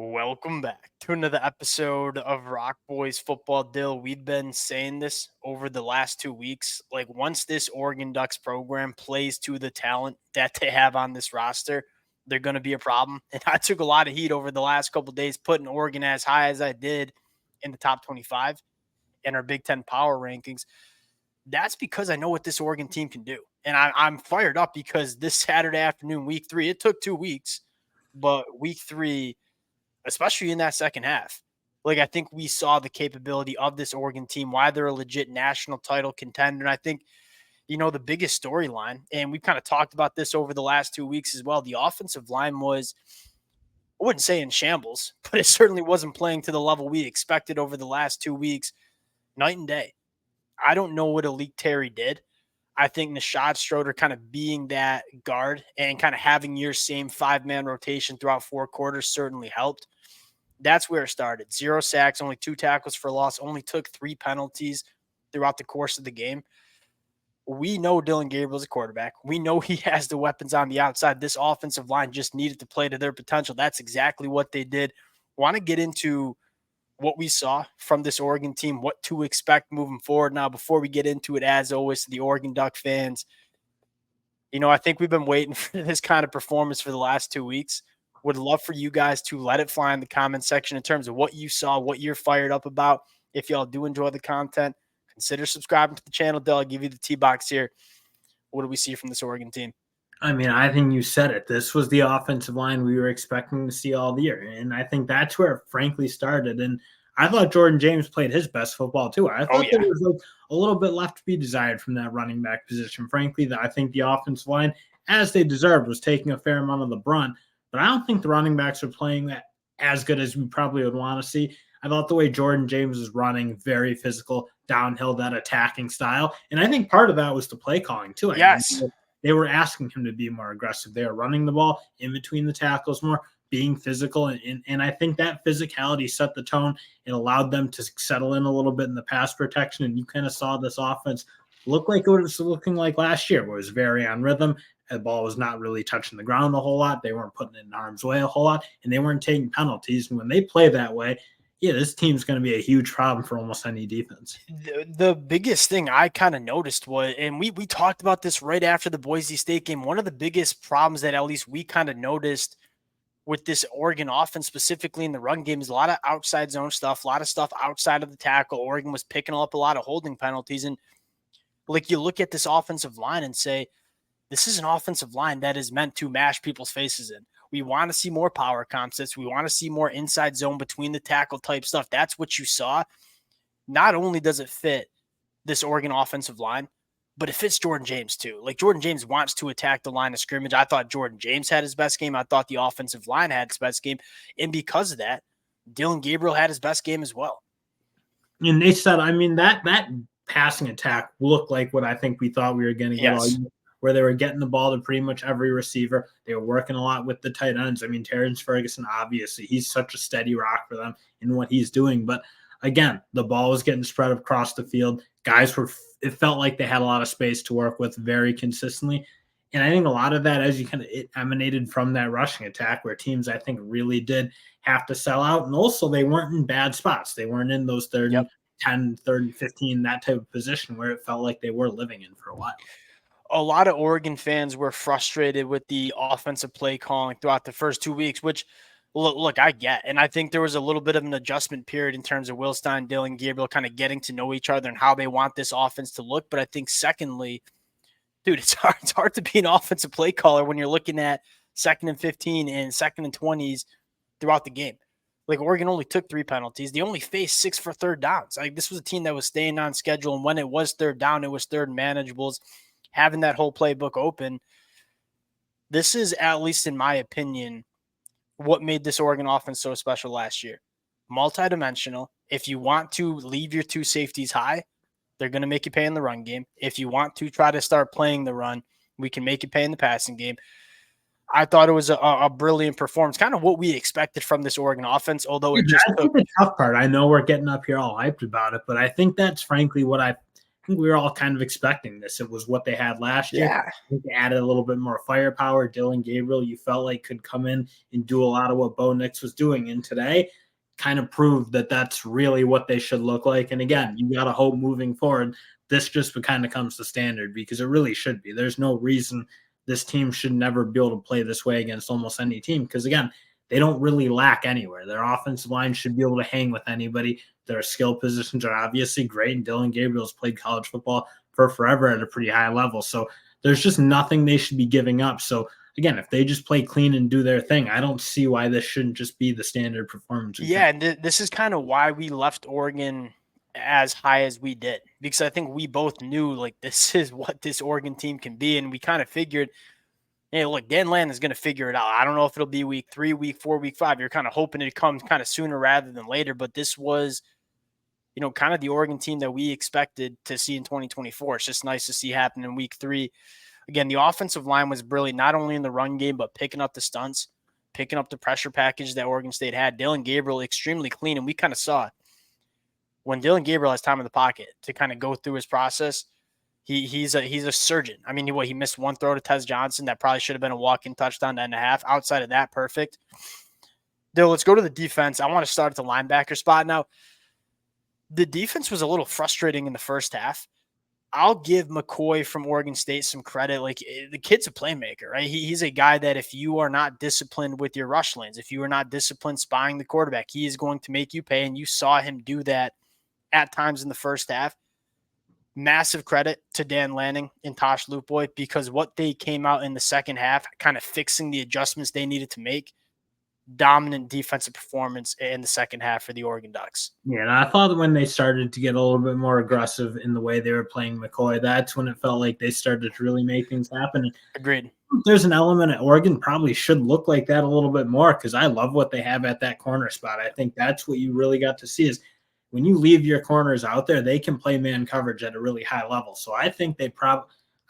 Welcome back to another episode of Rock Boys Football. Dill, we've been saying this over the last 2 weeks. Like, once this Oregon Ducks program plays to the talent that they have on this roster, they're going to be a problem. And I took a lot of heat over the last couple of days, putting Oregon as high as I did in the top 25 in our Big Ten power rankings. That's because I know what this Oregon team can do. And I'm fired up because this Saturday afternoon, week 3, it took 2 weeks, but week 3, especially in that second half. Like, I think we saw the capability of this Oregon team, why they're a legit national title contender. And I think, the biggest storyline, and we've kind of talked about this over the last 2 weeks as well, the offensive line was, I wouldn't say in shambles, but it certainly wasn't playing to the level we expected over the last 2 weeks, night and day. I don't know what Alik Terry did. I think Nishad Stroder kind of being that guard and kind of having your same 5-man rotation throughout 4 quarters certainly helped. That's where it started. 0 sacks, only 2 tackles for loss, only took 3 penalties throughout the course of the game. We know Dillon Gabriel is a quarterback. We know he has the weapons on the outside. This offensive line just needed to play to their potential. That's exactly what they did. Want to get into what we saw from this Oregon team, what to expect moving forward. Now, before we get into it, as always, to the Oregon Duck fans, I think we've been waiting for this kind of performance for the last 2 weeks. Would love for you guys to let it fly in the comment section in terms of what you saw, what you're fired up about. If y'all do enjoy the content, consider subscribing to the channel. Dell, I'll give you the T-box here. What do we see from this Oregon team? I mean, I think you said it. This was the offensive line we were expecting to see all year. And I think that's where it frankly started. And I thought Jordan James played his best football too. I thought there was a little bit left to be desired from that running back position. Frankly, I think the offensive line, as they deserved, was taking a fair amount of the brunt. But I don't think the running backs are playing that as good as we probably would want to see. I thought the way Jordan James was running, very physical, downhill, that attacking style. And I think part of that was the play calling too. Yes. They were asking him to be more aggressive. They were running the ball in between the tackles more, being physical. And I think that physicality set the tone. It allowed them to settle in a little bit in the pass protection. And you kind of saw this offense look like it was looking like last year, where it was very on rhythm. The ball was not really touching the ground a whole lot. They weren't putting it in harm's way a whole lot, and they weren't taking penalties. And when they play that way, this team's going to be a huge problem for almost any defense. The biggest thing I kind of noticed was, and we talked about this right after the Boise State game, one of the biggest problems that at least we kind of noticed with this Oregon offense, specifically in the run game, is a lot of outside zone stuff, a lot of stuff outside of the tackle. Oregon was picking up a lot of holding penalties. And like, you look at this offensive line and say, this is an offensive line that is meant to mash people's faces in. We want to see more power concepts. We want to see more inside zone between the tackle type stuff. That's what you saw. Not only does it fit this Oregon offensive line, but it fits Jordan James too. Like, Jordan James wants to attack the line of scrimmage. I thought Jordan James had his best game. I thought the offensive line had its best game. And because of that, Dillon Gabriel had his best game as well. And they said, I mean, that passing attack looked like what I think we thought we were going to get all year, where they were getting the ball to pretty much every receiver. They were working a lot with the tight ends. I mean, Terrence Ferguson, obviously, he's such a steady rock for them in what he's doing. But again, the ball was getting spread across the field. Guys it felt like they had a lot of space to work with very consistently. And I think a lot of that, it emanated from that rushing attack, where teams, I think, really did have to sell out. And also, they weren't in bad spots. They weren't in those 30, 10, 30, 15, that type of position where it felt like they were living in for a while. A lot of Oregon fans were frustrated with the offensive play calling throughout the first 2 weeks, which, look, I get. And I think there was a little bit of an adjustment period in terms of Will Stein, Dillon Gabriel kind of getting to know each other and how they want this offense to look. But I think secondly, dude, it's hard to be an offensive play caller when you're looking at 2nd and 15 and 2nd and 20s throughout the game. Like, Oregon only took 3 penalties. They only faced 6 for third downs. Like, this was a team that was staying on schedule. And when it was third down, it was third and manageables. Having that whole playbook open, this is, at least in my opinion, what made this Oregon offense so special last year. Multidimensional. If you want to leave your 2 safeties high, they're going to make you pay in the run game. If you want to try to start playing the run, we can make you pay in the passing game. I thought it was a brilliant performance, kind of what we expected from this Oregon offense, although it just took the tough part. I know we're getting up here all hyped about it, but I think that's frankly what I think we were all kind of expecting this. It was what they had last year. Yeah. I think they added a little bit more firepower. Dillon Gabriel, you felt like could come in and do a lot of what Bo Nix was doing. And today kind of proved that that's really what they should look like. And again, you got to hope moving forward, this just kind of comes to standard because it really should be. There's no reason this team should never be able to play this way against almost any team because, again, they don't really lack anywhere. Their offensive line should be able to hang with anybody. Their skill positions are obviously great, and Dillon Gabriel's played college football for forever at a pretty high level. So there's just nothing they should be giving up. So again, if they just play clean and do their thing, I don't see why this shouldn't just be the standard performance. Yeah, and this is kind of why we left Oregon as high as we did, because I think we both knew like this is what this Oregon team can be, and we kind of figured, hey, look, Dan Lanning is going to figure it out. I don't know if it'll be week 3, week 4, week 5. You're kind of hoping it comes kind of sooner rather than later, but this was, kind of the Oregon team that we expected to see in 2024. It's just nice to see happen in week 3. Again, the offensive line was brilliant, not only in the run game, but picking up the stunts, picking up the pressure package that Oregon State had. Dillon Gabriel extremely clean, and we kind of saw it. When Dillon Gabriel has time in the pocket to kind of go through his process, he's a surgeon. I mean, he missed one throw to Tez Johnson that probably should have been a walk-in touchdown to end a half. Outside of that, perfect. Dill, let's go to the defense. I want to start at the linebacker spot now. The defense was a little frustrating in the first half. I'll give McCoy from Oregon State some credit. Like, the kid's a playmaker, right? He's a guy that if you are not disciplined with your rush lanes, if you are not disciplined spying the quarterback, he is going to make you pay, and you saw him do that at times in the first half. Massive credit to Dan Lanning and Tosh Lupoy, because what they came out in the second half, kind of fixing the adjustments they needed to make. Dominant defensive performance in the second half for the Oregon Ducks. Yeah, and I thought that when they started to get a little bit more aggressive in the way they were playing McCoy, that's when it felt like they started to really make things happen. Agreed. There's an element at Oregon probably should look like that a little bit more, because I love what they have at that corner spot. I think that's what you really got to see is when you leave your corners out there, they can play man coverage at a really high level. So I think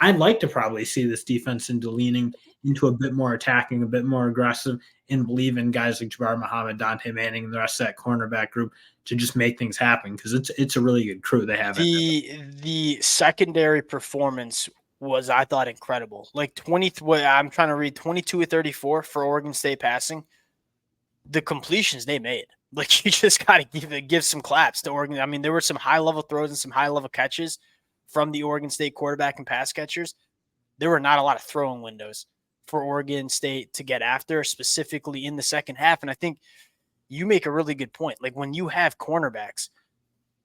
I'd like to probably see this defense into leaning into a bit more attacking, a bit more aggressive, and believe in guys like Jabbar Muhammad, Dante Manning, and the rest of that cornerback group to just make things happen, because it's a really good crew they have. The secondary performance was, I thought, incredible. Like I'm trying to read 22 of 34 for Oregon State passing. The completions they made, like, you just got to give some claps to Oregon. I mean, there were some high-level throws and some high-level catches from the Oregon State quarterback and pass catchers. There were not a lot of throwing windows for Oregon State to get after, specifically in the second half. And I think you make a really good point. Like, when you have cornerbacks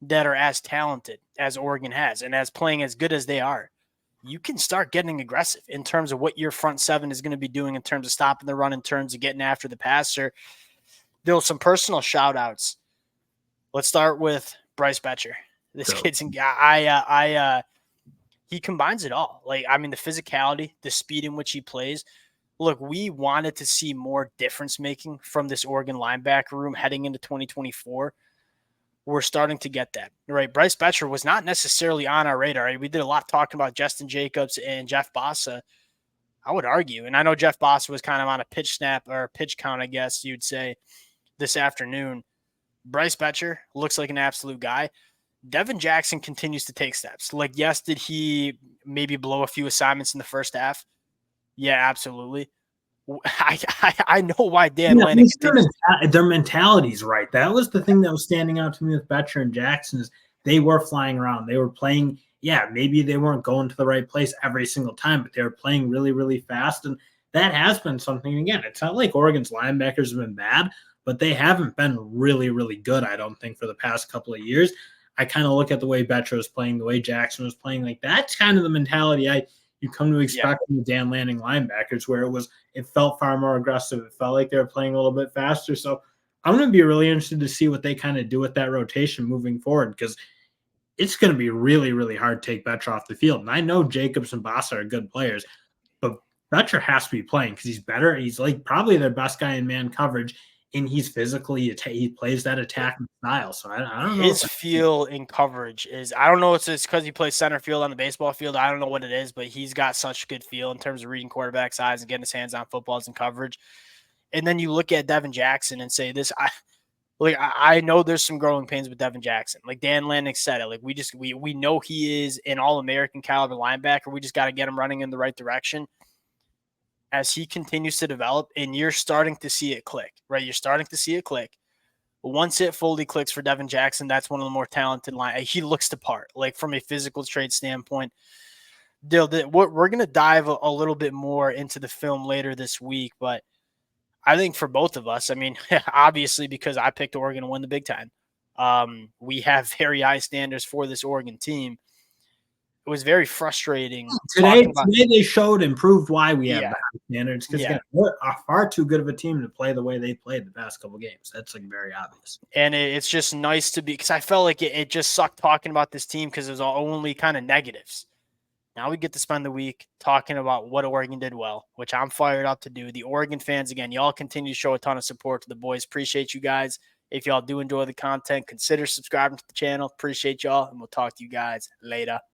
that are as talented as Oregon has and as playing as good as they are, you can start getting aggressive in terms of what your front seven is going to be doing in terms of stopping the run, in terms of getting after the passer. There were some personal shout outs. Let's start with Bryce Betcher. This kid's he combines it all. Like, I mean, the physicality, the speed in which he plays. Look, we wanted to see more difference making from this Oregon linebacker room heading into 2024. We're starting to get that, right? Bryce Betcher was not necessarily on our radar. Right? We did a lot talking about Justin Jacobs and Jeff Bossa, I would argue. And I know Jeff Bossa was kind of on a pitch snap or a pitch count, I guess you'd say, this afternoon. Bryce Betcher looks like an absolute guy. Devin Jackson continues to take steps. Like, yes, did he maybe blow a few assignments in the first half? Yeah, absolutely. I know why Dan Lanning continues. Their mentality's right. That was the thing that was standing out to me with Betcher and Jackson is they were flying around. They were playing, maybe they weren't going to the right place every single time, but they were playing really, really fast. And that has been something, again, it's not like Oregon's linebackers have been bad, but they haven't been really, really good, I don't think, for the past couple of years. I kind of look at the way Betcher was playing, the way Jackson was playing. Like, that's kind of the mentality you come to expect from the Dan Lanning linebackers, where it felt far more aggressive. It felt like they were playing a little bit faster. So I'm going to be really interested to see what they kind of do with that rotation moving forward, because it's going to be really, really hard to take Betcher off the field. And I know Jacobs and Bossa are good players, but Betcher has to be playing because he's better. He's like probably their best guy in man coverage. And he's physically, he plays that attacking style. So I don't know. His feel in coverage is, I don't know if it's because he plays center field on the baseball field. I don't know what it is, but he's got such good feel in terms of reading quarterback's eyes and getting his hands on footballs and coverage. And then you look at Devin Jackson and say this, Like, I know there's some growing pains with Devin Jackson. Like Dan Lanning said it. Like we know he is an All-American caliber linebacker. We just got to get him running in the right direction as he continues to develop, and you're starting to see it click, right? You're starting to see it click. Once it fully clicks for Devin Jackson, that's one of the more talented line. He looks the part, like from a physical trait standpoint. Dill, we're going to dive a little bit more into the film later this week, but I think for both of us, I mean, obviously because I picked Oregon to win the Big Ten, we have very high standards for this Oregon team. It was very frustrating. Today they showed and proved why we have the high standards, because we're far too good of a team to play the way they played the past couple games. That's like very obvious. And it's just nice to be, because I felt like it just sucked talking about this team because it was only kind of negatives. Now we get to spend the week talking about what Oregon did well, which I'm fired up to do. The Oregon fans, again, y'all continue to show a ton of support to the boys. Appreciate you guys. If y'all do enjoy the content, consider subscribing to the channel. Appreciate y'all, and we'll talk to you guys later.